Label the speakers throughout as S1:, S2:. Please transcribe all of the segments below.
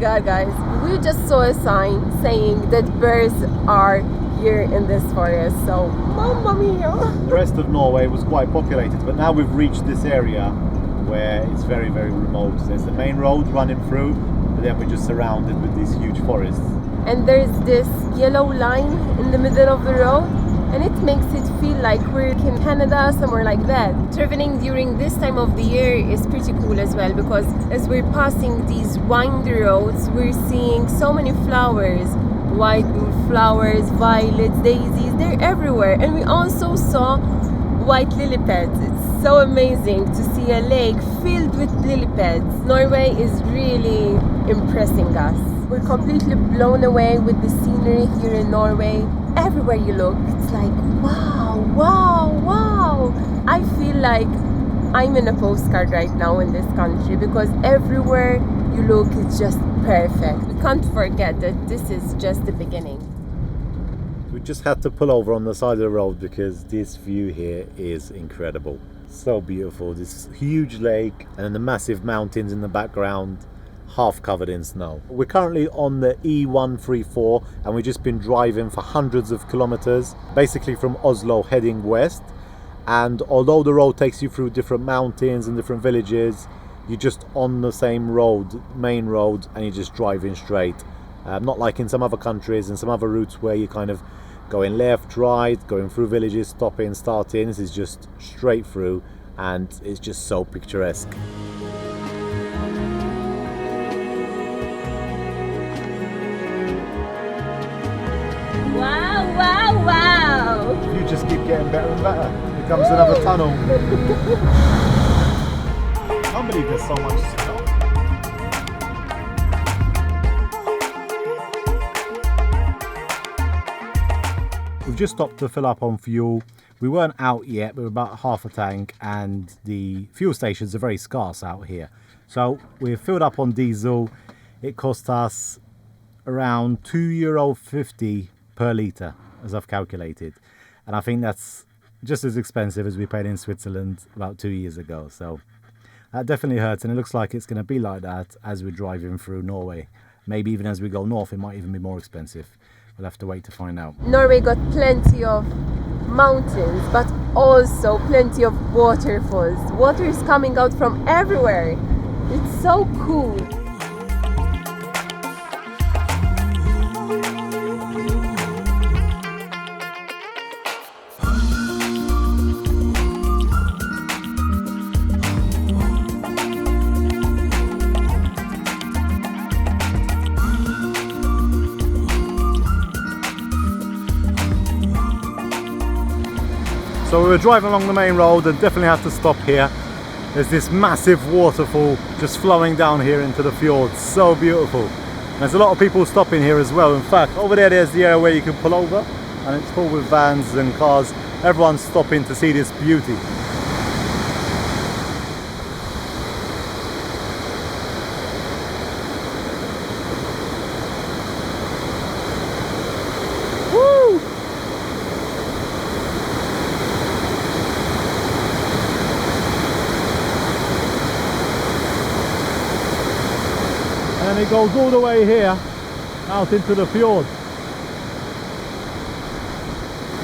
S1: god, guys, we just saw a sign saying that bears are here in this forest, so mamma mia.
S2: The rest of Norway was quite populated, but now we've reached this area where it's very, very remote. There's the main road running through, but then we're just surrounded with these huge forests.
S1: And there's this yellow line in the middle of the road, and it makes it feel like we're in Canada, somewhere like that. Traveling during this time of the year is pretty cool as well, because as we're passing these windy roads, we're seeing so many flowers. White flowers, violets, daisies, they're everywhere. And we also saw white lily pads. It's so amazing to see a lake filled with lily pads. Norway is really impressing us. We're completely blown away with the scenery here in Norway. Everywhere you look, it's like, wow, wow, wow. I feel like I'm in a postcard right now in this country, because everywhere you look, it's just perfect. We can't forget that this is just the beginning.
S2: We just had to pull over on the side of the road because this view here is incredible. So beautiful. This huge lake and then the massive mountains in the background, half covered in snow. We're currently on the E134 and we've just been driving for hundreds of kilometers, basically from Oslo heading west. And although the road takes you through different mountains and different villages, you're just on the same road, main road, and you're just driving straight. Not like in some other countries and some other routes where you kind of going left, right, going through villages, stopping, starting. This is just straight through and it's just so picturesque.
S1: Wow, wow, wow!
S2: You just keep getting better and better. Here comes another tunnel. I can't believe there's so much snow. We've just stopped to fill up on fuel. We weren't out yet, but we're about half a tank, and the fuel stations are very scarce out here. So we've filled up on diesel. It cost us around €2.50 per litre, as I've calculated. And I think that's just as expensive as we paid in Switzerland about 2 years ago. So that definitely hurts, and it looks like it's going to be like that as we're driving through Norway. Maybe even as we go north, it might even be more expensive. We'll have to wait to find out.
S1: Norway got plenty of mountains, but also plenty of waterfalls. Water is coming out from everywhere. It's so cool.
S2: So we were driving along the main road and definitely had to stop here. There's this massive waterfall just flowing down here into the fjords. So beautiful. And there's a lot of people stopping here as well. In fact, over there's the area where you can pull over, and it's full with vans and cars. Everyone's stopping to see this beauty. And it goes all the way here out into the fjord.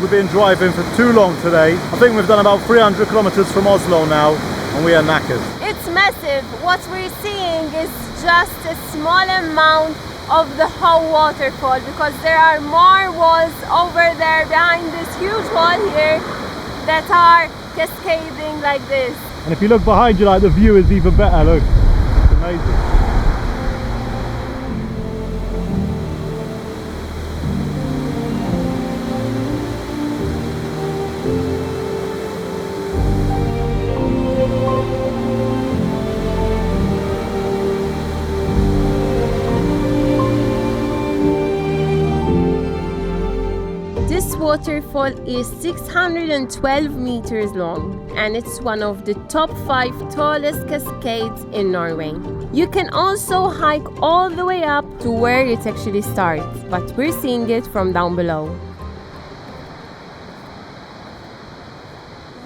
S2: We've been driving for too long today. I think we've done about 300 kilometers from Oslo now, and we are knackered.
S1: It's massive. What we're seeing is just a small amount of the whole waterfall, because there are more walls over there behind this huge wall here that are cascading like this.
S2: And if you look behind you, like, the view is even better. Look, it's amazing.
S1: This waterfall is 612 meters long, and it's one of the top 5 tallest cascades in Norway. You can also hike all the way up to where it actually starts, but we're seeing it from down below.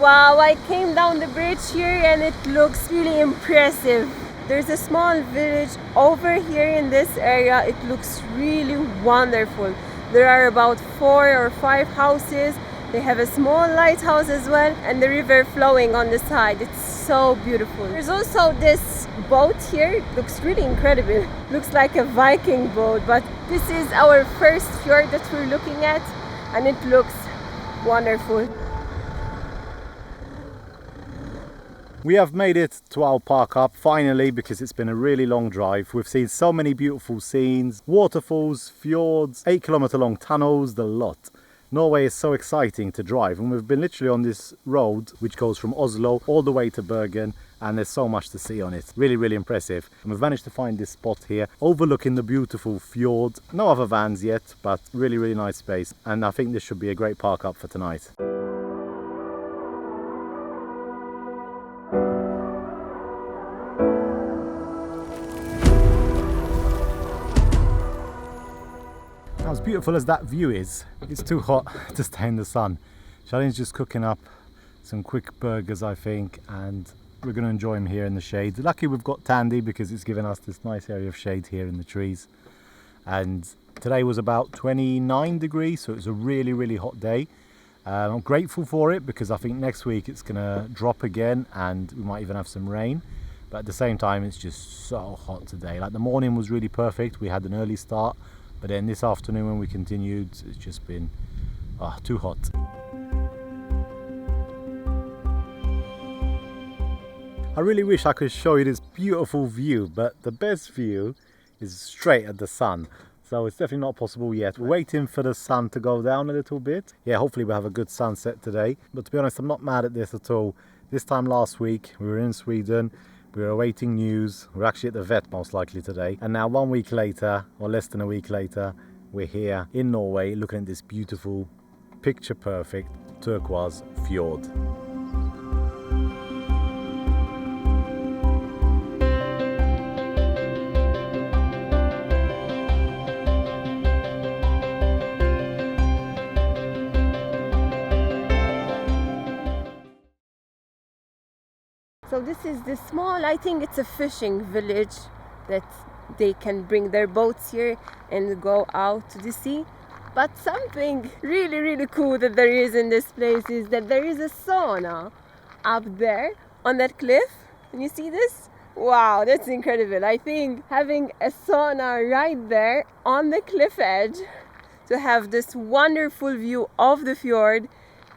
S1: Wow, I came down the bridge here and it looks really impressive. There's a small village over here in this area. It looks really wonderful. There are about 4 or 5 houses. They have a small lighthouse as well, and the river flowing on the side. It's so beautiful. There's also this boat here. It looks really incredible. Looks like a Viking boat, but this is our first fjord that we're looking at, and it looks wonderful.
S2: We have made it to our park up finally, because it's been a really long drive. We've seen so many beautiful scenes, waterfalls, fjords, 8-kilometer long tunnels, the lot. Norway is so exciting to drive, and we've been literally on this road which goes from Oslo all the way to Bergen, and there's so much to see on it. Really, really impressive. And we've managed to find this spot here overlooking the beautiful fjord. No other vans yet, but really, really nice space, and I think this should be a great park up for tonight. As beautiful as that view is, it's too hot to stay in the sun. Charlene's just cooking up some quick burgers, I think, and we're going to enjoy them here in the shade. Lucky we've got Tandy, because it's given us this nice area of shade here in the trees. And today was about 29 degrees, so it was a really, really hot day. I'm grateful for it, because I think next week it's going to drop again, and we might even have some rain. But at the same time, it's just so hot today. Like, the morning was really perfect. We had an early start. But then this afternoon when we continued, it's just been too hot. I really wish I could show you this beautiful view, but the best view is straight at the sun. So it's definitely not possible yet. We're waiting for the sun to go down a little bit. Yeah, hopefully we'll have a good sunset today. But to be honest, I'm not mad at this at all. This time last week, we were in Sweden. We were awaiting news. We're actually at the vet most likely today. And now 1 week later, or less than a week later, we're here in Norway looking at this beautiful, picture perfect turquoise fjord.
S1: So this is the small, I think it's a fishing village that they can bring their boats here and go out to the sea. But something really, really cool that there is in this place is that there is a sauna up there on that cliff. Can you see this? Wow, that's incredible. I think having a sauna right there on the cliff edge to have this wonderful view of the fjord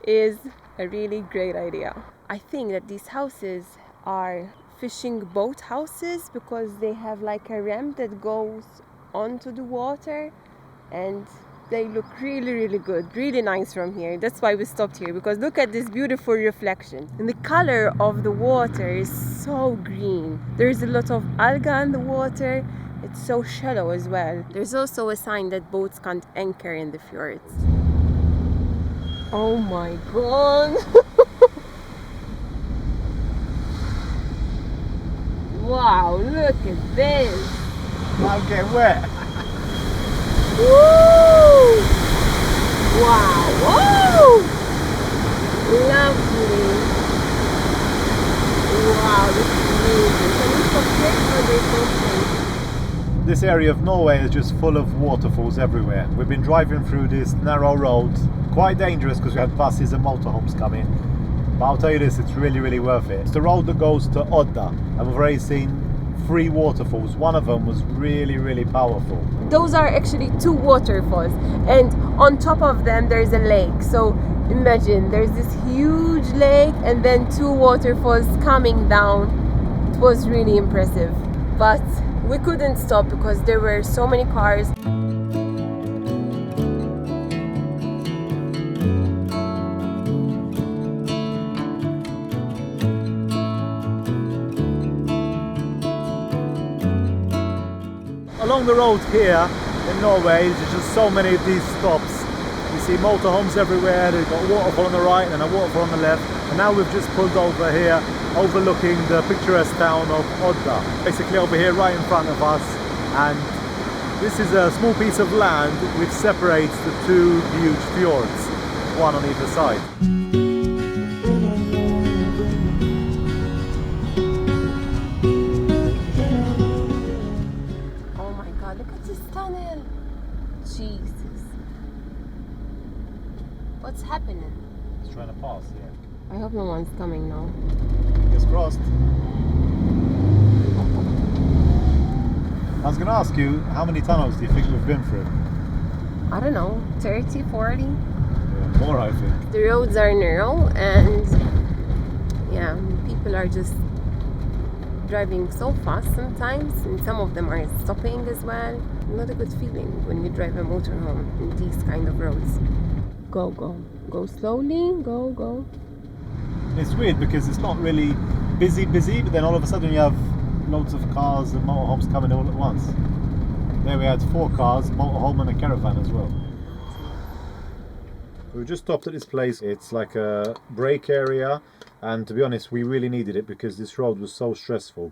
S1: is a really great idea. I think that these houses are fishing boat houses, because they have like a ramp that goes onto the water, and they look really, really good, really nice from here. That's why we stopped here, because look at this beautiful reflection, and the color of the water is so green. There's a lot of algae in the water. It's so shallow as well. There's also a sign that boats can't anchor in the fjords. Oh my god. Wow, look at this!
S2: I'm getting wet!
S1: Woo! Wow! Whoa! Lovely! Wow, this is amazing. Can we stop here or there's no place?
S2: This area of Norway is just full of waterfalls everywhere. We've been driving through this narrow road, quite dangerous because we had buses and motorhomes coming. But I'll tell you this, it's really, really worth it. It's the road that goes to Odda, and we've already seen 3 waterfalls. One of them was really, really powerful.
S1: Those are actually 2 waterfalls, and on top of them there's a lake. So imagine there's this huge lake and then 2 waterfalls coming down. It was really impressive, but we couldn't stop because there were so many cars.
S2: Along the road here in Norway, there's just so many of these stops. You see motorhomes everywhere. They've got a waterfall on the right and a waterfall on the left. And now we've just pulled over here, overlooking the picturesque town of Odda. Basically over here right in front of us. And this is a small piece of land which separates the 2 huge fjords, one on either side.
S1: Jesus. What's happening?
S2: It's trying to pass, yeah.
S1: I hope no one's coming now.
S2: Fingers crossed. I was going to ask you, how many tunnels do you think we've been through?
S1: I don't know, 30, 40?
S2: Yeah, more, I think.
S1: The roads are narrow and yeah, people are just driving so fast sometimes, and some of them are stopping as well. Not a good feeling when you drive a motorhome in these kind of roads. Go, go. Go slowly, go, go.
S2: It's weird because it's not really busy, but then all of a sudden you have loads of cars and motorhomes coming all at once. There we had 4 cars, motorhome and a caravan as well. We just stopped at this place. It's like a break area, and to be honest we really needed it because this road was so stressful.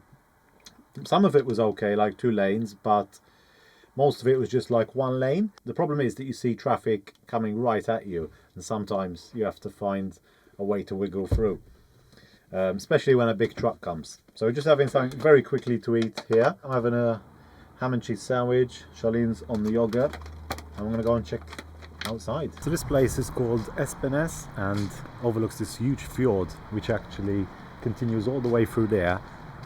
S2: Some of it was okay, like 2 lanes, but most of it was just like 1 lane. The problem is that you see traffic coming right at you, and sometimes you have to find a way to wiggle through, especially when a big truck comes. So we're just having something very quickly to eat here. I'm having a ham and cheese sandwich, Charlene's on the yogurt, and I'm going to go and check outside. So this place is called Espenes and overlooks this huge fjord which actually continues all the way through there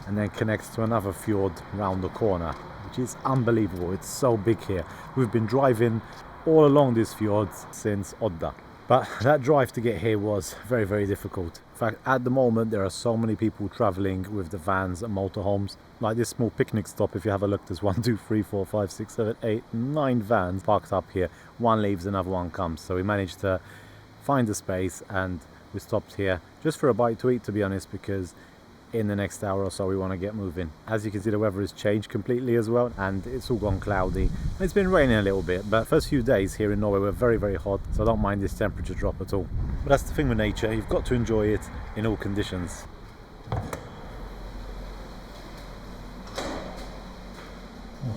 S2: and then connects to another fjord round the corner, which is unbelievable. It's so big here. We've been driving all along this fjord since Odda, but that drive to get here was very, very difficult. In fact, at the moment there are so many people traveling with the vans and motorhomes. Like this small picnic stop, if you have a look, there's 1, 2, 3, 4, 5, 6, 7, 8, 9 vans parked up here. One leaves, another one comes. So we managed to find a space and we stopped here just for a bite to eat, to be honest, because in the next hour or so we want to get moving. As you can see, the weather has changed completely as well, and it's all gone cloudy. It's been raining a little bit, but first few days here in Norway were very, very hot, so I don't mind this temperature drop at all. But that's the thing with nature, you've got to enjoy it in all conditions.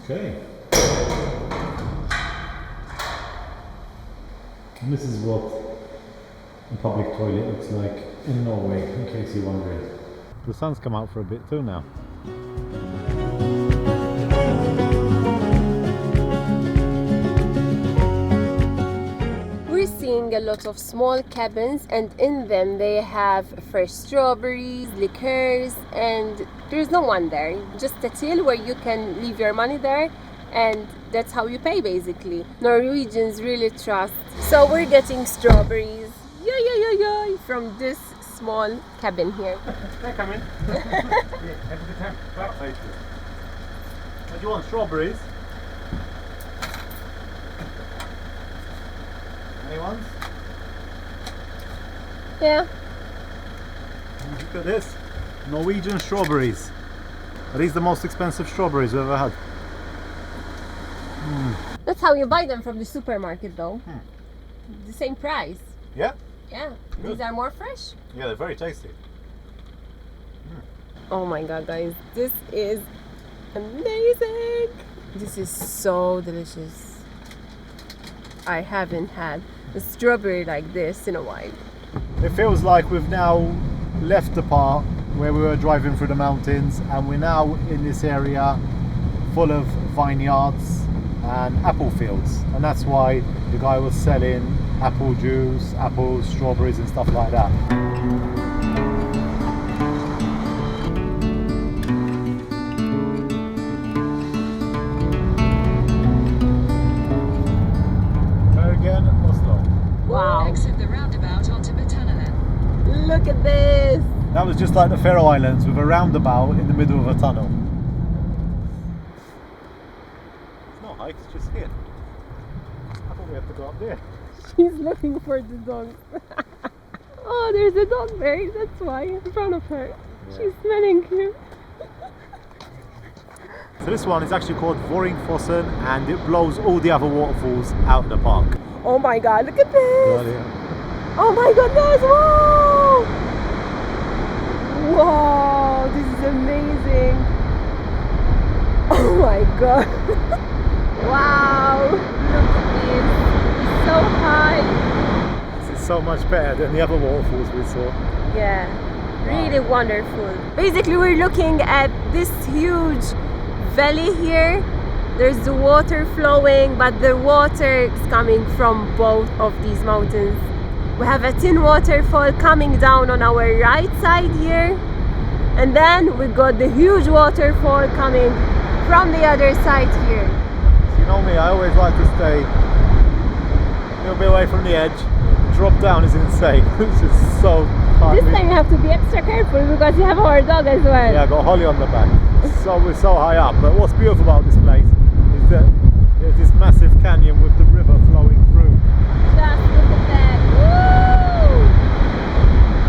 S2: Okay. And this is what a public toilet looks like in Norway, in case you're wondering. The sun's come out for a bit too now.
S1: We're seeing a lot of small cabins, and in them they have fresh strawberries, liqueurs, and there's no one there. Just a till where you can leave your money there, and that's how you pay basically. Norwegians really trust. So we're getting strawberries, from this small cabin here.
S2: Come in. What do you want? Strawberries? Any ones?
S1: Yeah.
S2: Look at this. Norwegian strawberries. Are these the most expensive strawberries we've ever had?
S1: That's how you buy them from the supermarket though. The same price.
S2: Yeah?
S1: Yeah.
S2: Good.
S1: These are more fresh.
S2: Yeah, they're very tasty.
S1: Oh my god, guys, this is amazing. This is so delicious. I haven't had a strawberry like this in a while.
S2: It feels like we've now left the part where we were driving through the mountains, and we're now in this area full of vineyards and apple fields, and that's why the guy was selling apple juice, apples, strawberries and stuff like that. Bergen, Oslo.
S1: Wow.
S3: Exit the roundabout onto Tunnelen.
S1: Look at this.
S2: That was just like the Faroe Islands with a roundabout in the middle of a tunnel. It's not hike, it's just here. I thought we had to go up there.
S1: She's looking for the dog. Oh, there's a dog there. That's why in front of her.
S2: Yeah.
S1: She's smelling cute.
S2: So this one is actually called Vøringsfossen, and it blows all the other waterfalls out of the park.
S1: Oh my god, look at this.
S2: Yeah.
S1: Oh my goodness, wow! Wow, this is amazing. Oh my god. Wow, look at this. It's so high.
S2: This is so much better than the other waterfalls we saw.
S1: Yeah, really wonderful. Basically, we're looking at this huge valley here, There's the water flowing, but the water is coming from both of these mountains. We have a thin waterfall coming down on our right side here, and then we got the huge waterfall coming from the other side here.
S2: You know me, I always like to stay a little bit away from the edge. Drop down is insane. It's just so hard.
S1: This time you have to be extra careful because you have our dog as well.
S2: Yeah, I got Holly on the back. So we're so high up. But what's beautiful about this place is that there's this massive canyon with the river flowing through.
S1: Just look at that.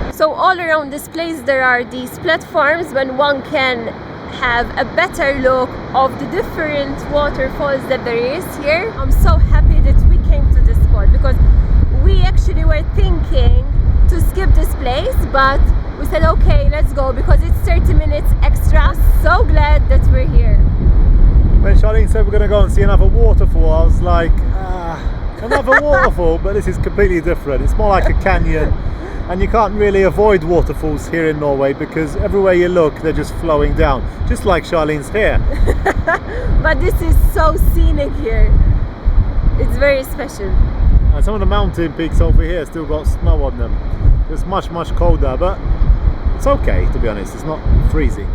S1: Woo! So all around this place there are these platforms when one can have a better look of the different waterfalls that there is here. I'm so happy that we came to this spot because we actually were thinking to skip this place, but we said okay, let's go because it's 30 minutes extra. So glad that we're here.
S2: When Charlene said we're going to go and see another waterfall, I was like, another waterfall, but this is completely different. It's more like a canyon, and you can't really avoid waterfalls here in Norway because everywhere you look, they're just flowing down, just like Charlene's hair.
S1: But this is so scenic here. It's very special.
S2: And some of the mountain peaks over here still got snow on them. It's much colder, but it's okay, to be honest. It's not freezing.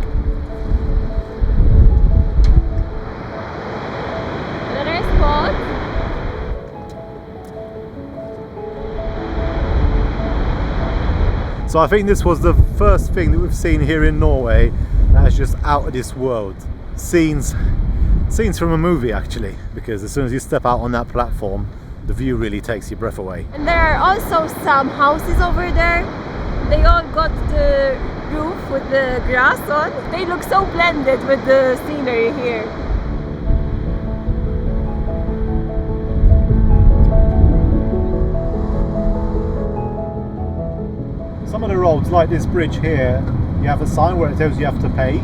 S1: Another spot.
S2: So I think this was the first thing that we've seen here in Norway that's just out of this world. Scenes from a movie actually, because as soon as you step out on that platform, the view really takes your breath away.
S1: And there are also some houses over there. They all got the roof with the grass on. They look so blended with the scenery here.
S2: Some of the roads, like this bridge here, you have a sign where it tells you have to pay.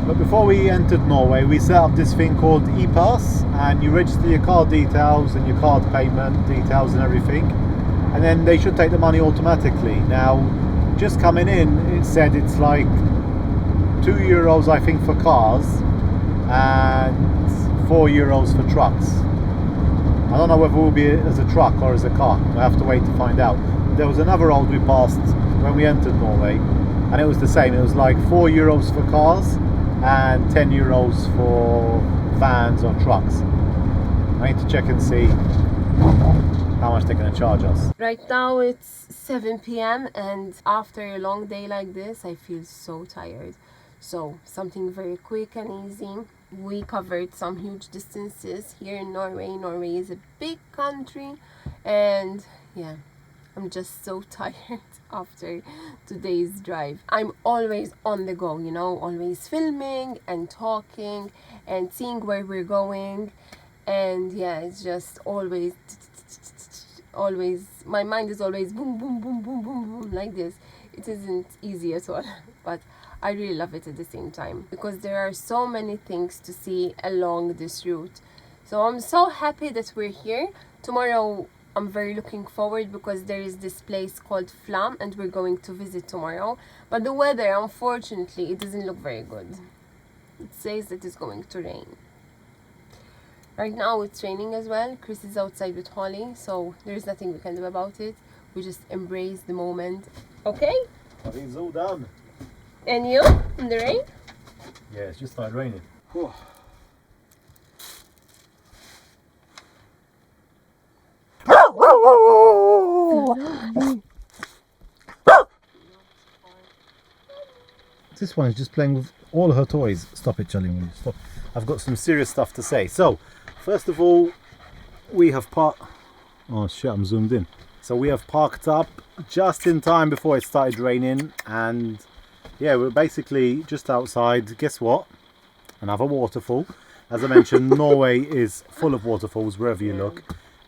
S2: But before we entered Norway, we set up this thing called e-pass, and you register your card details and your card payment details and everything, and then they should take the money automatically. Now, just coming in, it said it's like €2 I think for cars and €4 for trucks. I don't know whether it will be as a truck or as a car. I have to wait to find out. There was another road we passed when we entered Norway, and it was the same. It was like €4 for cars and €10 for vans or trucks. I need to check and see how much they're going to charge us.
S1: Right now it's 7 p.m. and after a long day like this I feel so tired. So something very quick and easy. We covered some huge distances here in Norway. Norway is a big country and yeah, I'm just so tired after today's drive. I'm always on the go, you know, always filming and talking and seeing where we're going, and yeah, it's just always my mind is always boom boom boom boom boom boom like this. It isn't easy at all, but I really love it at the same time because there are so many things to see along this route. So I'm so happy that we're here. Tomorrow I'm very looking forward because there is this place called Flåm and we're going to visit tomorrow. But the weather, unfortunately, it doesn't look very good. It says that it's going to rain. Right now it's raining as well. Chris is outside with Holly, so there's nothing we can do about it. We just embrace the moment. Okay?
S2: I think it's all done.
S1: And you? In the rain?
S2: Yeah, it's just started raining. Whew. This one is just playing with all her toys. Stop it, Charlie. Will you stop? I've got some serious stuff to say. So, first of all, we have parked. Oh shit, I'm zoomed in. So we have parked up just in time before it started raining, and yeah, we're basically just outside. Guess what? Another waterfall. As I mentioned, Norway is full of waterfalls wherever you look.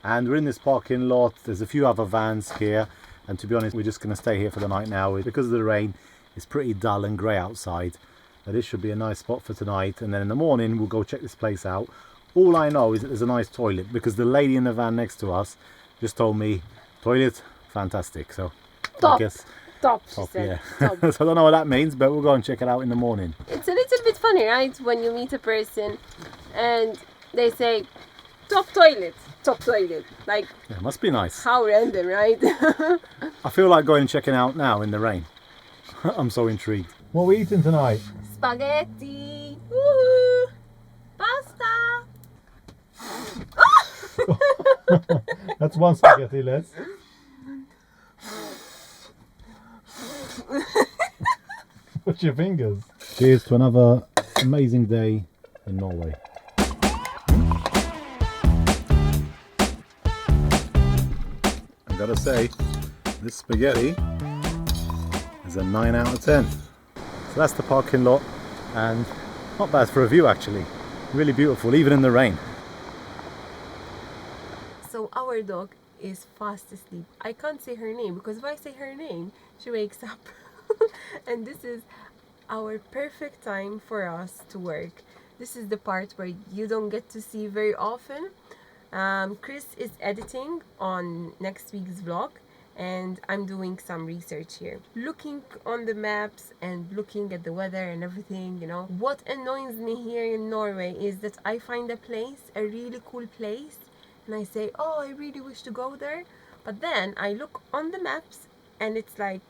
S2: And we're in this parking lot. There's a few other vans here, and to be honest, we're just going to stay here for the night now because of the rain. It's pretty dull and grey outside. Now, this should be a nice spot for tonight, and then in the morning we'll go check this place out. All I know is that there's a nice toilet because the lady in the van next to us just told me toilet fantastic. So
S1: Top.
S2: I guess
S1: Top,
S2: top,
S1: she said.
S2: yeah.
S1: Top.
S2: So I don't know what that means, but we'll go and check it out in the morning.
S1: It's a little bit funny, right? When you meet a person and They say top toilet. Like,
S2: Yeah, it must be nice.
S1: how random, right?
S2: I feel like going and checking out now in the rain. I'm so intrigued. What are we eating tonight?
S1: Spaghetti. Woohoo! Pasta.
S2: That's one spaghetti less. What's your fingers? Cheers to another amazing day in Norway. I gotta say, this spaghetti is a 9 out of 10. So that's the parking lot, and not bad for a view actually. Really beautiful, even in the rain.
S1: So our dog is fast asleep. I can't say her name because if I say her name, she wakes up. And this is our perfect time for us to work. This is the part where you don't get to see very often. Chris is editing on next week's vlog, and I'm doing some research here, looking on the maps and looking at the weather and everything, you know. What annoys me here in Norway is that I find a place, a really cool place, and I say, oh, I really wish to go there, but then I look on the maps and it's like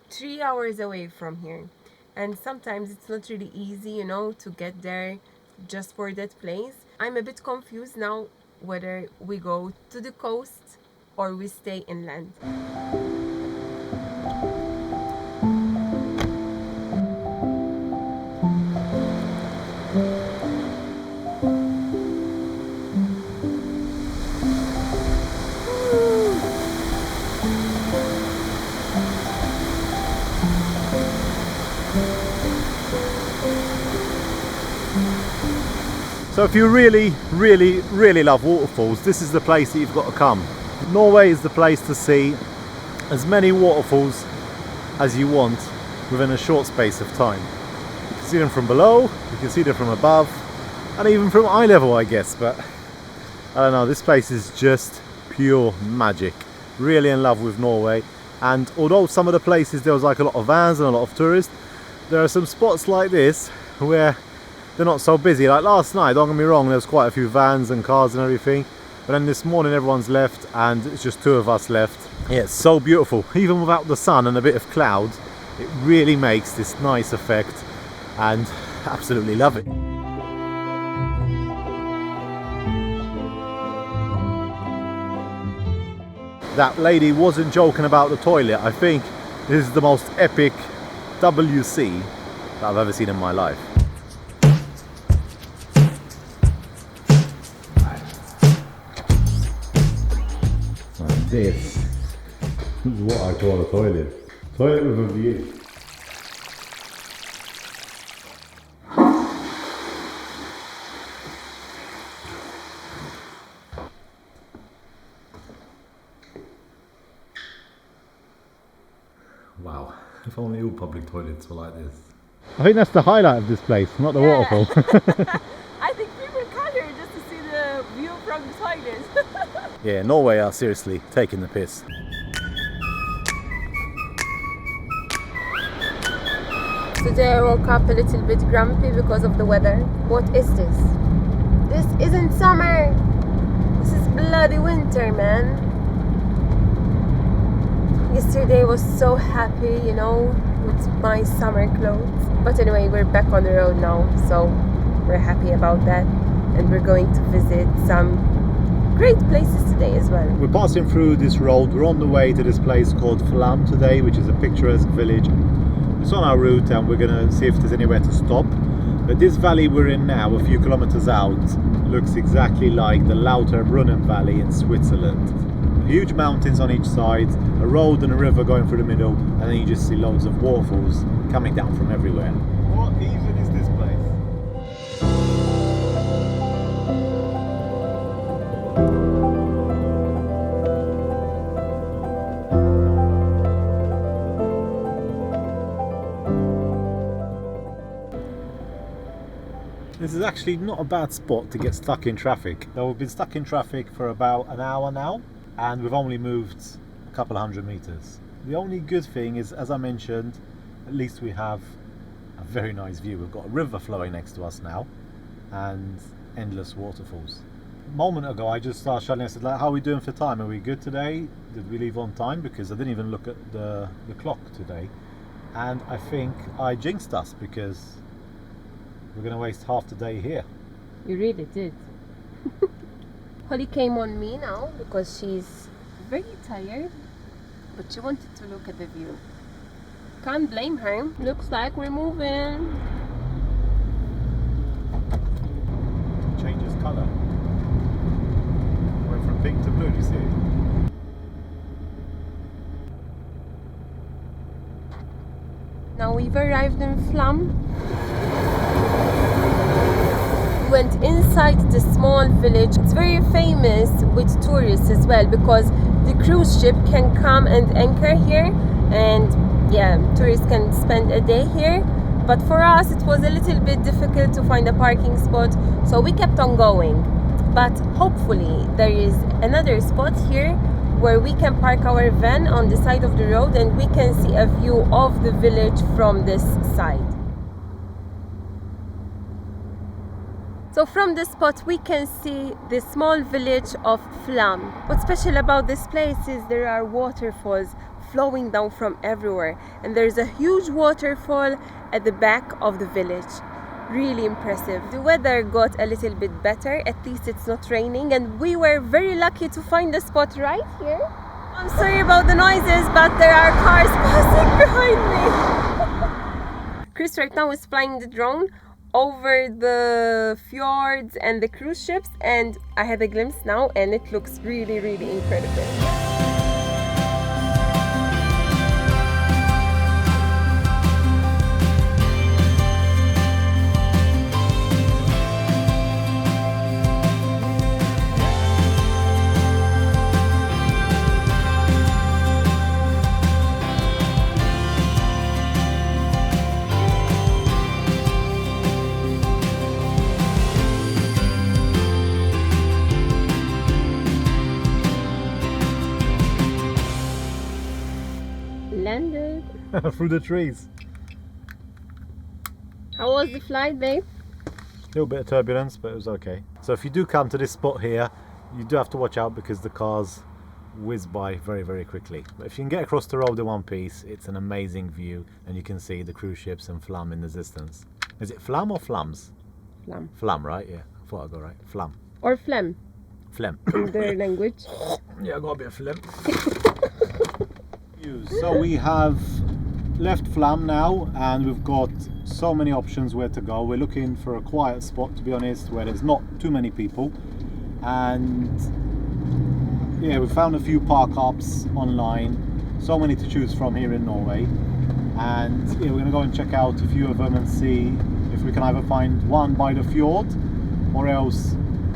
S1: 3 hours away from here, and sometimes it's not really easy, you know, to get there just for that place. I'm a bit confused now whether we go to the coast or we stay inland.
S2: So if you really love waterfalls, this is the place that you've got to come. Norway is the place to see as many waterfalls as you want within a short space of time. You can see them from below, you can see them from above, and even from eye level, I guess, but I don't know, this place is just pure magic. Really in love with Norway, and although some of the places there was like a lot of vans and a lot of tourists, there are some spots like this where they're not so busy. Like last night, don't get me wrong, there's quite a few vans and cars and everything, but then this morning everyone's left and it's just two of us left. Yeah, it's so beautiful. Even without the sun and a bit of cloud, it really makes this nice effect, and absolutely love it. That lady wasn't joking about the toilet. I think this is the most epic WC that I've ever seen in my life. This is what I call a toilet. Toilet with a view. Wow, if only all public toilets were like this. I think that's the highlight of this place, not the waterfall.
S1: I think people come here just to see the view from the toilet.
S2: Yeah, Norway are seriously taking the piss.
S1: Today I woke up a little bit grumpy because of the weather. What is this? This isn't summer! This is bloody winter, man. Yesterday was so happy, you know, with my summer clothes. But anyway, we're back on the road now, so we're happy about that. And we're going to visit some great places today as well.
S2: We're passing through this road. We're on the way to this place called Flåm today, which is a picturesque village. It's on our route and we're gonna see if there's anywhere to stop. But this valley we're in now, a few kilometers out, looks exactly like the Lauterbrunnen Valley in Switzerland. Huge mountains on each side, a road and a river going through the middle, and then you just see loads of waterfalls coming down from everywhere. What even is this place? This is actually not a bad spot to get stuck in traffic. Though we've been stuck in traffic for about an hour now, and we've only moved a couple of 100 meters. The only good thing is, as I mentioned, at least we have a very nice view. We've got a river flowing next to us now, and endless waterfalls. A moment ago I just asked Charlene, I said, like, how are we doing for time? Are we good today? Did we leave on time? Because I didn't even look at the clock today. And I think I jinxed us because we're going to waste half the day here.
S1: You really did. Holly came on me now because she's very tired, but she wanted to look at the view. Can't blame her. Looks like we're moving.
S2: Changes colour. Went from pink to blue, do you see it?
S1: Now we've arrived in Flåm. We went inside the small village. It's very famous with tourists as well because the cruise ship can come and anchor here, and yeah, tourists can spend a day here. But for us it was a little bit difficult to find a parking spot, so we kept on going. But hopefully there is another spot here where we can park our van on the side of the road and we can see a view of the village from this side. So from this spot we can see the small village of Flåm. What's special about this place is there are waterfalls flowing down from everywhere, and there's a huge waterfall at the back of the village. Really impressive. The weather got a little bit better, at least it's not raining, and we were very lucky to find the spot right here. I'm sorry about the noises, but there are cars passing behind me. Chris right now is flying the drone over the fjords and the cruise ships, and I had a glimpse now and it looks really, really incredible. Landed.
S2: Through the trees.
S1: How was the flight, babe?
S2: A little bit of turbulence, but it was okay. So if you do come to this spot here, you do have to watch out because the cars whiz by very, very quickly. But if you can get across the road in one piece, it's an amazing view, and you can see the cruise ships and Flåm in the distance. Is it Flåm or Flams?
S1: Flåm.
S2: Flåm, right? Yeah, I thought I got right. Flåm.
S1: Or phlegm
S2: Flem.
S1: in their language.
S2: Yeah, I got a bit of phlegm. So we have left Flåm now, and we've got so many options where to go. We're looking for a quiet spot, to be honest, where there's not too many people. And yeah, we found a few park ups online. So many to choose from here in Norway. And yeah, we're going to go and check out a few of them and see if we can either find one by the fjord or else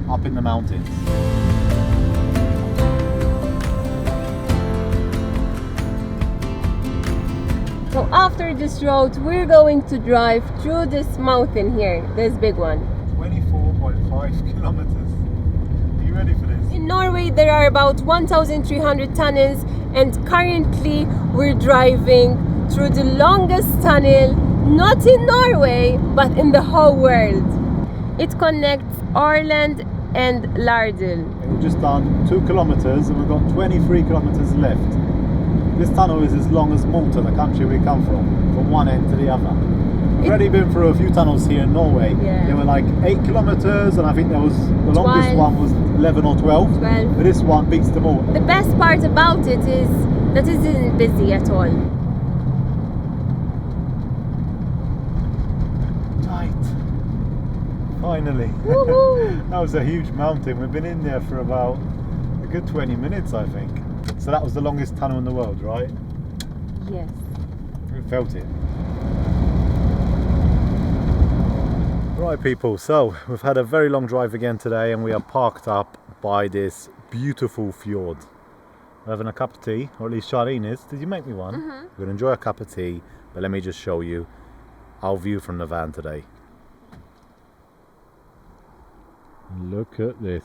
S2: up in the mountains.
S1: So after this road we're going to drive through this mountain here, this big one.
S2: 24.5 kilometers. Are you ready for this?
S1: In Norway there are about 1,300 tunnels, and currently we're driving through the longest tunnel, not in Norway, but in the whole world. It connects Ireland and Lardal.
S2: We've just done 2 kilometers and we've got 23 kilometers left. This tunnel is as long as Malta, the country we come from one end to the other. We've already been through a few tunnels here in Norway.
S1: Yeah.
S2: They were like 8 kilometers, and I think there was the longest
S1: 12.
S2: one was 11 or 12.
S1: 12.
S2: But this one beats them all.
S1: The best part about it is that it isn't busy at all.
S2: Right. Finally.
S1: Woohoo!
S2: That was a huge mountain. We've been in there for about a good 20 minutes, I think. So that was the longest tunnel in the world, right?
S1: Yes.
S2: We felt it. Right people, so we've had a very long drive again today, and we are parked up by this beautiful fjord. We're having a cup of tea, or at least Charlene is. Did you make me one?
S1: Mm-hmm.
S2: We're going to enjoy a cup of tea, but let me just show you our view from the van today. Look at this.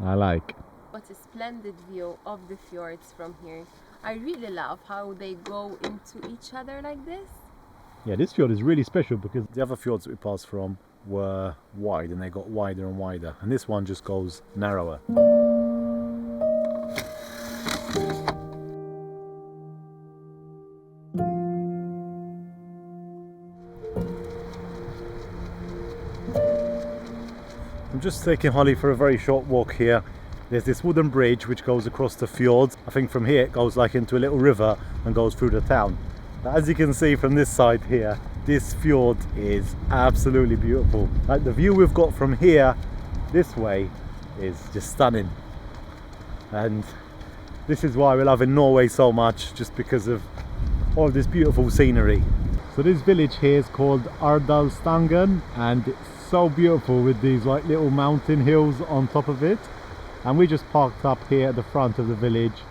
S2: I like.
S1: What a splendid view of the fjords from here. I really love how they go into each other like this.
S2: Yeah, this fjord is really special because the other fjords that we pass from were wide and they got wider and wider, and this one just goes narrower. I'm just taking Holly for a very short walk here. There's this wooden bridge which goes across the fjords. I think from here it goes like into a little river and goes through the town. Now, as you can see from this side here, this fjord is absolutely beautiful. Like the view we've got from here this way is just stunning. And this is why we're loving Norway so much, just because of all of this beautiful scenery. So this village here is called Ardalstangen, and it's so beautiful with these like little mountain hills on top of it. And we just parked up here at the front of the village.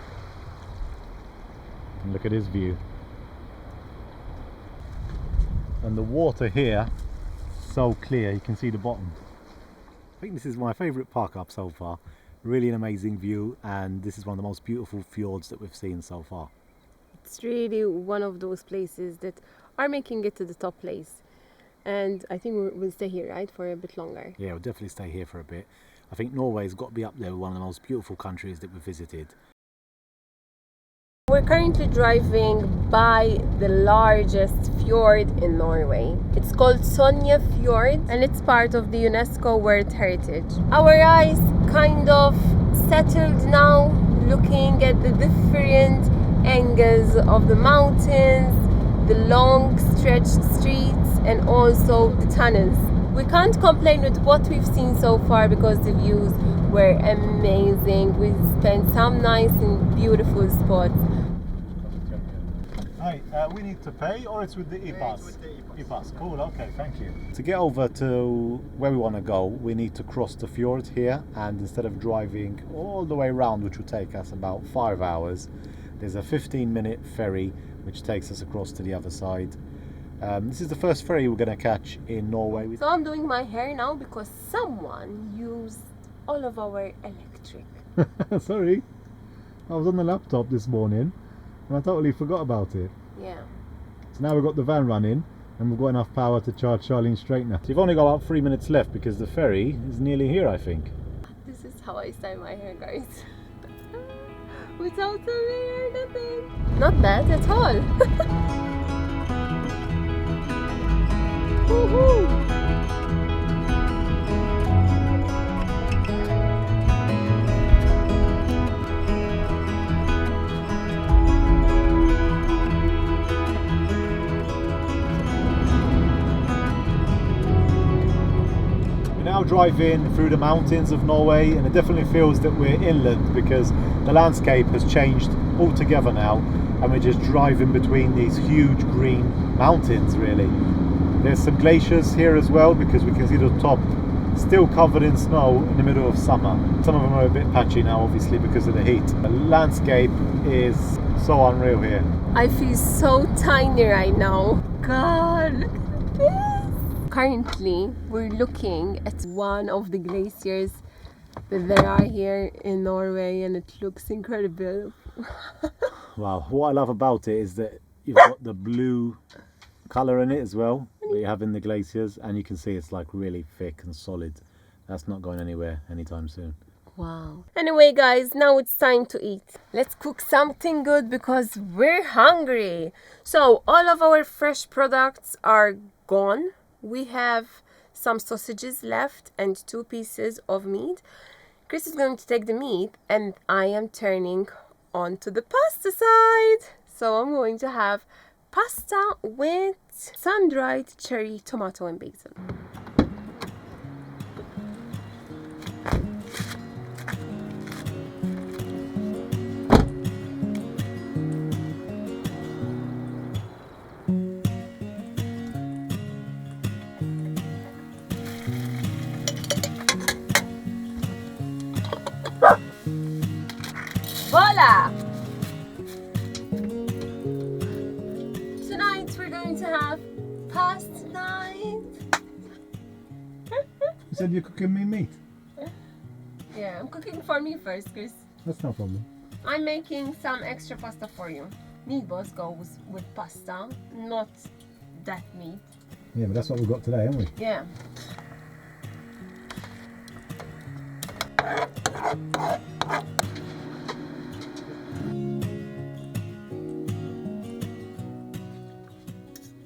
S2: And look at this view. And the water here, so clear, you can see the bottom. I think this is my favourite park up so far. Really an amazing view, and this is one of the most beautiful fjords that we've seen so far.
S1: It's really one of those places that are making it to the top place. And I think we'll stay here, right, for a bit longer.
S2: Yeah, we'll definitely stay here for a bit. I think Norway's got to be up there with one of the most beautiful countries that we've visited.
S1: We're currently driving by the largest fjord in Norway. It's called Sonja Fjord, and it's part of the UNESCO World Heritage. Our eyes kind of settled now, looking at the different angles of the mountains, the long stretched streets, and also the tunnels. We can't complain with what we've seen so far because the views were amazing. We spent some nice and beautiful spots.
S2: Hi, we need to pay, or it's with the e-pass? With the e-pass. Cool, okay, thank you. To get over to where we want to go, we need to cross the fjord here, and instead of driving all the way around, which would take us about 5 hours, there's a 15-minute ferry which takes us across to the other side. This is the first ferry we're going to catch in Norway.
S1: So I'm doing my hair now because someone used all of our electric.
S2: Sorry, I was on the laptop this morning and I totally forgot about it.
S1: Yeah.
S2: So now we've got the van running and we've got enough power to charge Charlene's straightener. So you've only got about 3 minutes left because the ferry is nearly here, I think.
S1: This is how I style my hair, guys. Without a mirror, nothing. Not bad at all. Woohoo!
S2: Now driving through the mountains of Norway, and it definitely feels that we're inland because the landscape has changed altogether now, and we're just driving between these huge green mountains really. There's some glaciers here as well because we can see the top still covered in snow in the middle of summer. Some of them are a bit patchy now obviously because of the heat. The landscape is so unreal here.
S1: I feel so tiny right now. God, look at this! Currently, we're looking at one of the glaciers that there are here in Norway, and it looks incredible.
S2: Wow, what I love about it is that you've got the blue colour in it as well that you have in the glaciers, and you can see it's like really thick and solid. That's not going anywhere anytime soon.
S1: Wow. Anyway guys, now it's time to eat. Let's cook something good because we're hungry. So all of our fresh products are gone. We have some sausages left and 2 pieces of meat. Chris is going to take the meat and I am turning on to the pasta side. So I'm going to have pasta with sun-dried cherry tomato and basil. Voila! Tonight we're going to have pasta night.
S2: You said you're cooking me meat?
S1: Yeah, I'm cooking for me first, Chris.
S2: That's no problem.
S1: I'm making some extra pasta for you. Meatballs goes with pasta, not that meat.
S2: Yeah, but that's what we've got today, haven't we?
S1: Yeah.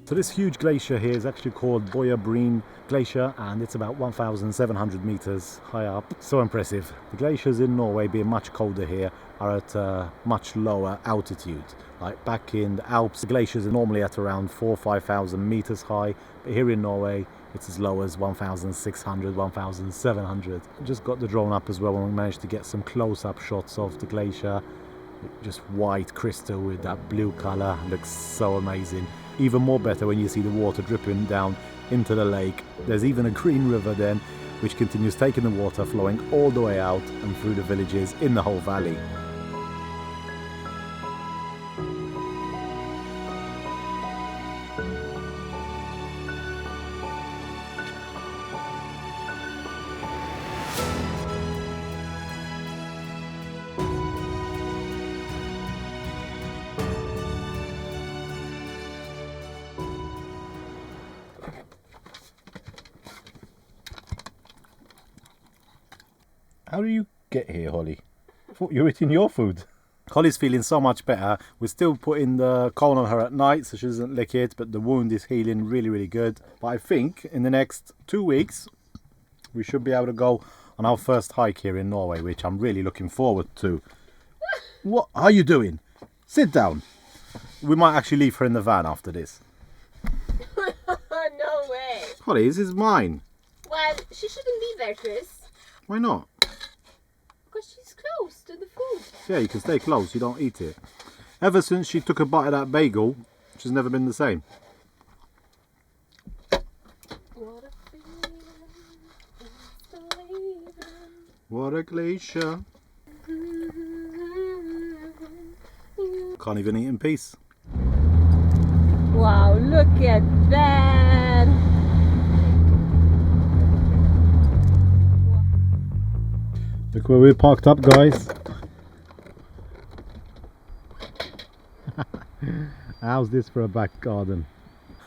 S2: So this huge glacier here is actually called Breen Glacier, and it's about 1,700 meters high up. So impressive. The glaciers in Norway, being much colder here, are at a much lower altitude. Like back in the Alps, the glaciers are normally at around 4,000 or 5,000 meters high, but here in Norway it's as low as 1,600, 1,700. Just got the drone up as well, and we managed to get some close-up shots of the glacier. Just white crystal with that blue color, looks so amazing. Even more better when you see the water dripping down into the lake. There's even a green river then, which continues taking the water, flowing all the way out and through the villages in the whole valley. How do you get here, Holly? I thought you were eating your food. Holly's feeling so much better. We're still putting the cone on her at night so she doesn't lick it, but the wound is healing really, really good. But I think in the next 2 weeks, we should be able to go on our first hike here in Norway, which I'm really looking forward to. What are you doing? Sit down. We might actually leave her in the van after this.
S1: No way.
S2: Holly, this is mine.
S1: Well, she shouldn't be there, Chris.
S2: Why not?
S1: Because she's close to the food.
S2: Yeah, you can stay close, you don't eat it. Ever since she took a bite of that bagel, she's never been the same.
S1: What a feeling, it's believing.
S2: What a glacier. Can't even eat in peace.
S1: Wow, look at that.
S2: Look where we're parked up, guys. How's this for a back garden?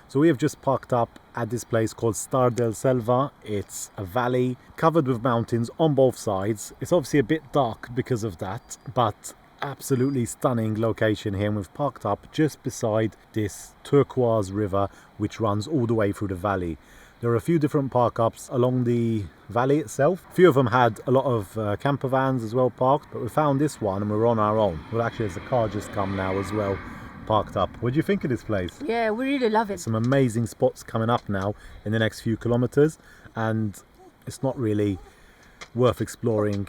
S2: So we have just parked up at this place called Stardalselva. It's a valley covered with mountains on both sides. It's obviously a bit dark because of that, but absolutely stunning location here, and we've parked up just beside this turquoise river which runs all the way through the valley. There are a few different park ups along the valley itself. A few of them had a lot of camper vans as well parked, but we found this one and we're on our own. Well, actually there's a car just come now as well, parked up. What do you think of this place?
S1: Yeah, we really love it.
S2: Some amazing spots coming up now in the next few kilometers, and it's not really worth exploring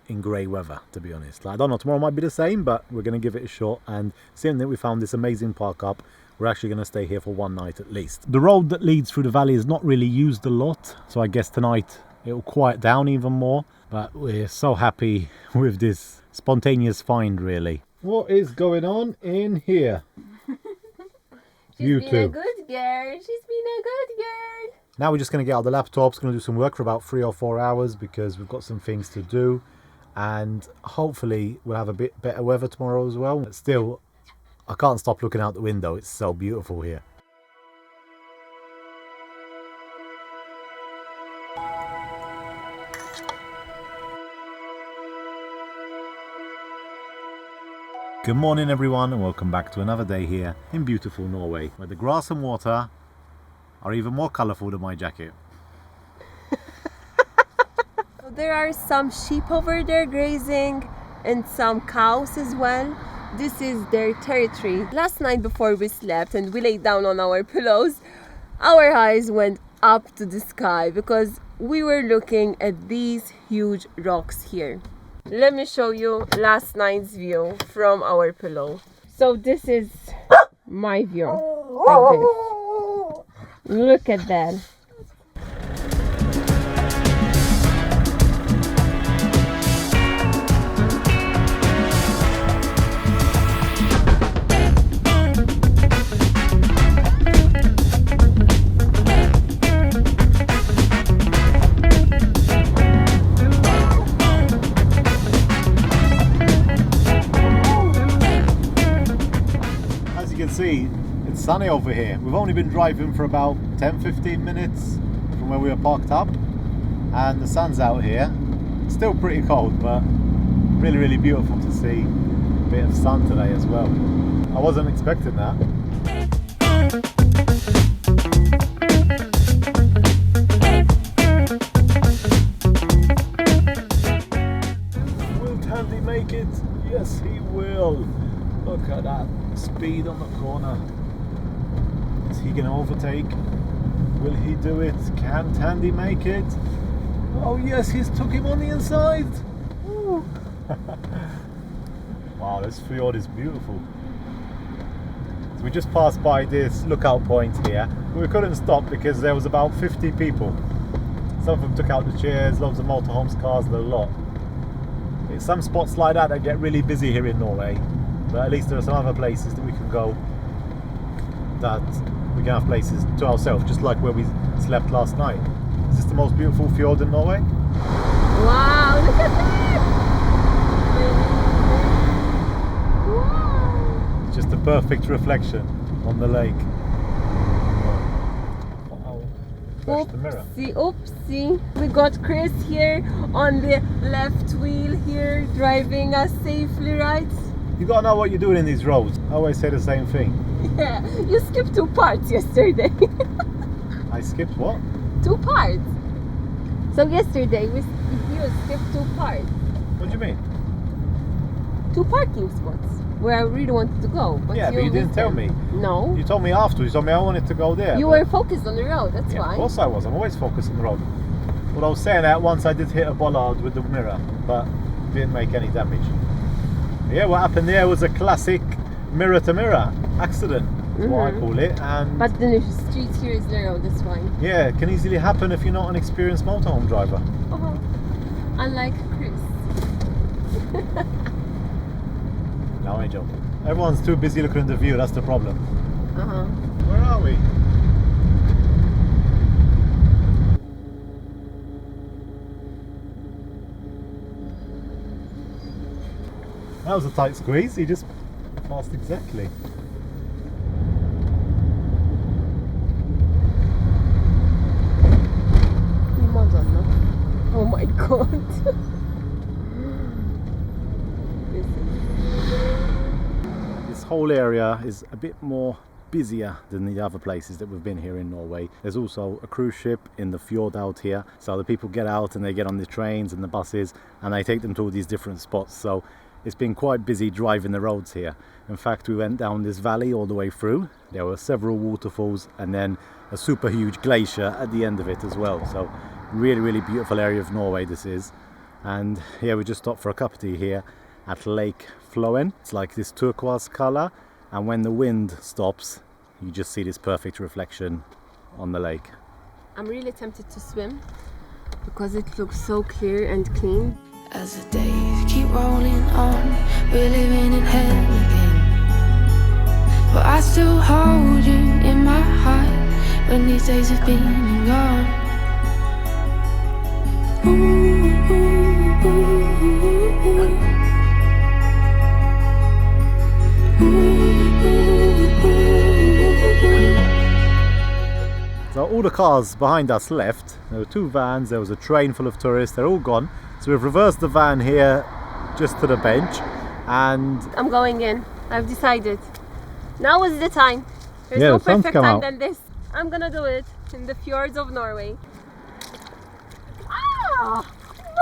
S2: in grey weather, to be honest. I don't know, tomorrow might be the same, but we're going to give it a shot. And seeing that we found this amazing park up, we're actually going to stay here for one night at least. The road that leads through the valley is not really used a lot, so I guess tonight it will quiet down even more. But we're so happy with this spontaneous find, really. What is going on in here?
S1: She's been a good girl. She's been a good girl.
S2: Now we're just going to get out the laptops, going to do some work for about 3 or 4 hours because we've got some things to do. And hopefully we'll have a bit better weather tomorrow as well. But still, I can't stop looking out the window. It's so beautiful here. Good morning everyone, and welcome back to another day here in beautiful Norway, where the grass and water are even more colourful than my jacket.
S1: There are some sheep over there grazing and some cows as well. This is their territory. Last night before we slept and we laid down on our pillows, our eyes went up to the sky because we were looking at these huge rocks here. Let me show you last night's view from our pillow. So this is my view, like this. Look at that.
S2: See, it's sunny over here. We've only been driving for about 10-15 minutes from where we were parked up, and the sun's out here. Still pretty cold, but really, really beautiful to see. A bit of sun today as well. I wasn't expecting that. Will Tandy make it? Yes, he will. Look at that speed on the corner. Is he going to overtake? Will he do it? Can Tandy make it? Oh yes, he's took him on the inside. Wow, this fjord is beautiful. So we just passed by this lookout point here. We couldn't stop because there was about 50 people. Some of them took out the chairs, loads of motorhomes, cars, a lot. It's some spots like that get really busy here in Norway, but at least there are some other places that we can go that we can have places to ourselves, just like where we slept last night. Is this the most beautiful fjord in Norway?
S1: Wow, look at that! Wow!
S2: It's just a perfect reflection on the lake. Wow. Flash the mirror.
S1: Oopsie, oopsie. We got Chris here on the left wheel here, driving us safely, right?
S2: You gotta know what you're doing in these roads. I always say the same thing.
S1: Yeah, you skipped 2 parts yesterday.
S2: I skipped what?
S1: 2 parts. So yesterday you skipped 2 parts.
S2: What do you mean?
S1: 2 parking spots where I really wanted to go. But
S2: Yeah, but you didn't
S1: missed
S2: tell
S1: them.
S2: me.
S1: No.
S2: You told me after. You told me I wanted to go there.
S1: You
S2: but-
S1: were focused on the road, that's
S2: Yeah,
S1: why.
S2: of course I was. I'm always focused on the road. What I was saying that once I did hit a bollard with the mirror, but didn't make any damage. Yeah, what happened there was a classic mirror to mirror accident. That's what I call it. And
S1: But the street here is narrow, that's why.
S2: yeah, it can easily happen if you're not an experienced motorhome driver.
S1: Unlike Chris.
S2: No, I ain't joking. Everyone's too busy looking at the view, that's the problem. Where are we? That was a tight squeeze, he just passed exactly.
S1: Madonna. Oh my god.
S2: This whole area is a bit more busier than the other places that we've been here in Norway. There's also a cruise ship in the fjord out here, so the people get out and they get on the trains and the buses and they take them to all these different spots. So it's been quite busy driving the roads here. In fact, we went down this valley all the way through. There were several waterfalls and then a super huge glacier at the end of it as well. So really, really beautiful area of Norway this is. And yeah, we just stopped for a cup of tea here at Lake Flåm. It's like this turquoise color, and when the wind stops you just see this perfect reflection on the lake.
S1: I'm really tempted to swim because it looks so clear and clean.
S4: As the days keep rolling on, we're living in hell again. But I still hold you in my heart when these days have been and gone. Ooh, ooh, ooh, ooh.
S2: So all the cars behind us left. There were 2 vans, there was a train full of tourists, they're all gone. So we've reversed the van here just to the bench and
S1: I'm going in. I've decided. Now is the time. There's
S2: Yeah,
S1: no
S2: the sun's
S1: perfect
S2: come
S1: time
S2: out.
S1: than this. I'm gonna do it in the fjords of Norway. Ah! Oh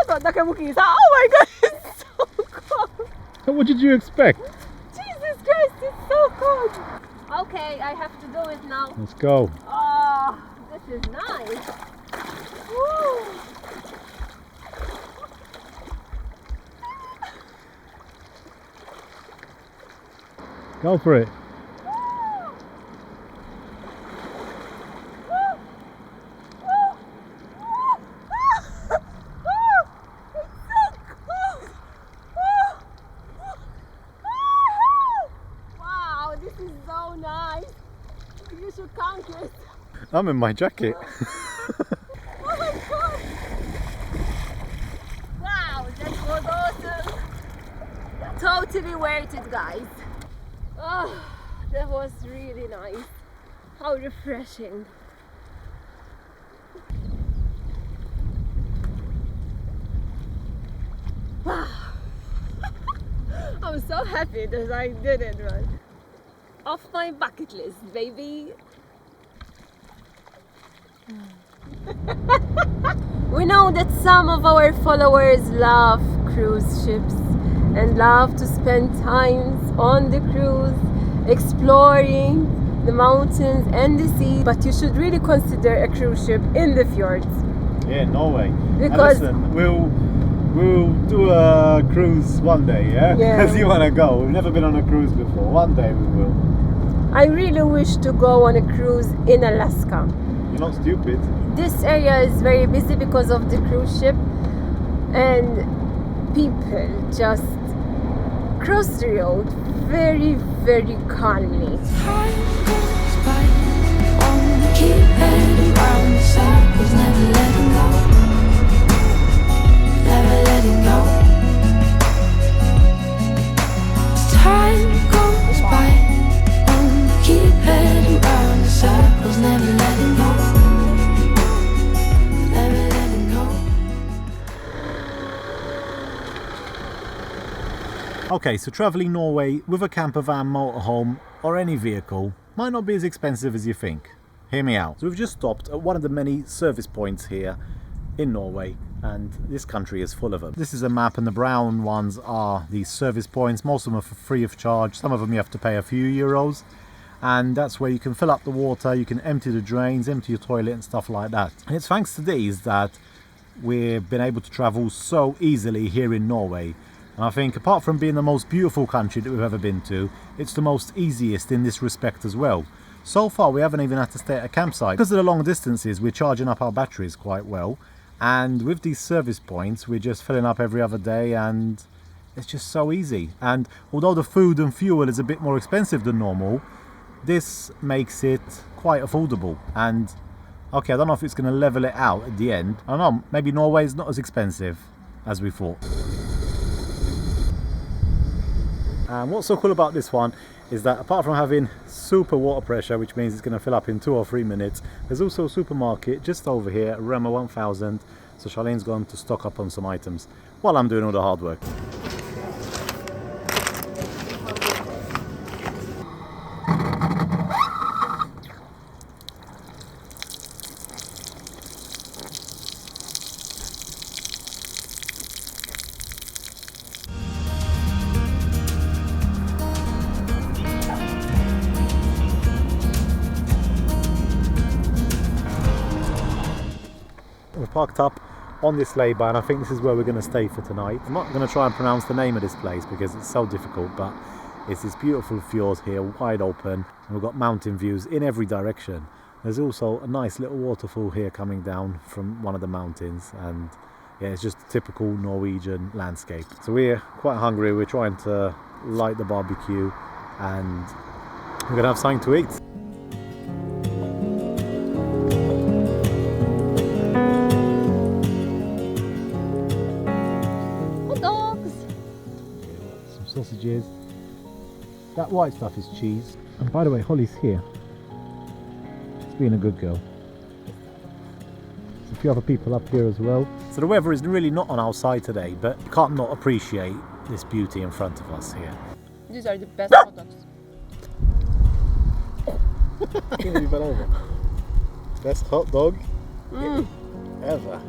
S1: my god, it's so cold.
S2: what did you expect?
S1: Jesus Christ, it's so cold. Okay, I have to do it now.
S2: Let's go.
S1: Oh, this is nice. Woo.
S2: Go for it.
S1: Wow, this is so nice. You should come, Chris.
S2: I'm in my jacket.
S1: Oh my god! Wow, that was awesome! Totally worth it, guys. Oh, that was really nice. How refreshing. so happy that I did it, man. Off my bucket list, baby. We know that some of our followers love cruise ships and love to spend times on the cruise, exploring the mountains and the sea, but you should really consider a cruise ship in the fjords.
S2: Yeah, Norway.
S1: Because
S2: and listen, we'll do a cruise one day, yeah?
S1: Yeah.
S2: Because you want to go. We've never been on a cruise before. One day we will.
S1: I really wish to go on a cruise in Alaska.
S2: You're not stupid.
S1: This area is very busy because of the cruise ship, and people just cross the road very, very calmly.
S4: Time goes by, wanna keep heading round the circles, never letting go, never letting go. Time goes by, wanna keep heading round the circles, never letting go, never letting go.
S2: Okay, so travelling Norway with a camper van, motorhome or any vehicle might not be as expensive as you think. Hear me out. So we've just stopped at one of the many service points here in Norway, and this country is full of them. This is a map and the brown ones are these service points. Most of them are for free of charge. Some of them you have to pay a few euros, and that's where you can fill up the water, you can empty the drains, empty your toilet and stuff like that. And it's thanks to these that we've been able to travel so easily here in Norway. And I think apart from being the most beautiful country that we've ever been to, it's the most easiest in this respect as well. So far we haven't even had to stay at a campsite. Because of the long distances, we're charging up our batteries quite well, and with these service points we're just filling up every other day, and it's just so easy. And although the food and fuel is a bit more expensive than normal, this makes it quite affordable. And okay, I don't know if it's going to level it out at the end. I don't know, maybe Norway is not as expensive as we thought. And what's so cool about this one is that apart from having super water pressure, which means it's going to fill up in 2 or 3 minutes, there's also a supermarket just over here, Rema 1000. So Charlene's gone to stock up on some items while I'm doing all the hard work. We're parked up on this lay-by, and I think this is where we're going to stay for tonight. I'm not going to try and pronounce the name of this place because it's so difficult, but it's this beautiful fjord here, wide open, and we've got mountain views in every direction. There's also a nice little waterfall here coming down from one of the mountains, and yeah, it's just a typical Norwegian landscape. So we're quite hungry, we're trying to light the barbecue, and we're going to have something to eat. Sausages. That white stuff is cheese. And by the way, Holly's here. She's being a good girl. There's a few other people up here as well. So the weather is really not on our side today, but you can't not appreciate this beauty in front of us here.
S1: These are the best hot dogs.
S2: Best hot dog ever.